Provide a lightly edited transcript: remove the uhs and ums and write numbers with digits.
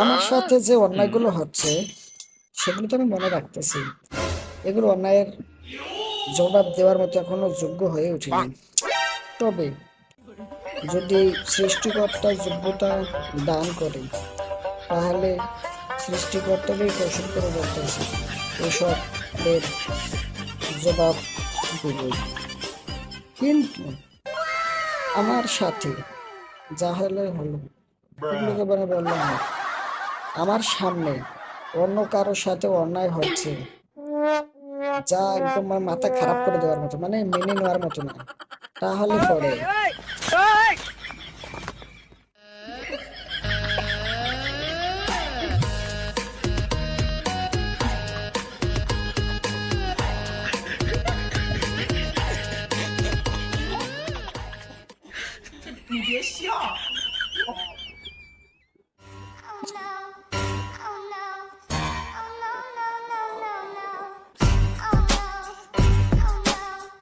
আমার সাথে যে অন্যায়গুলো হচ্ছে সেগুলো তো আমি মনে রাখতেছি, এগুলো অন্যায়ের জবাব দেওয়ার মতো এখনো যোগ্য হয়ে উঠিনি। তবে যদি সৃষ্টিকর্তা যোগ্যতা দান করে, তাহলে সৃষ্টিকর্তাকেই কৌশল করে বলতেছি এসবের জবাব দেবই। কিন্তু আমার সাথে যা হলে হলো, এগুলোকে মানে বললাম না, আমার সামনে অন্য কারোর সাথে অন্যায় হচ্ছে যা একদম আমার মাথা খারাপ করে দেওয়ার মতো, মানে মেনে নেওয়ার মতো না। তাহলে পরে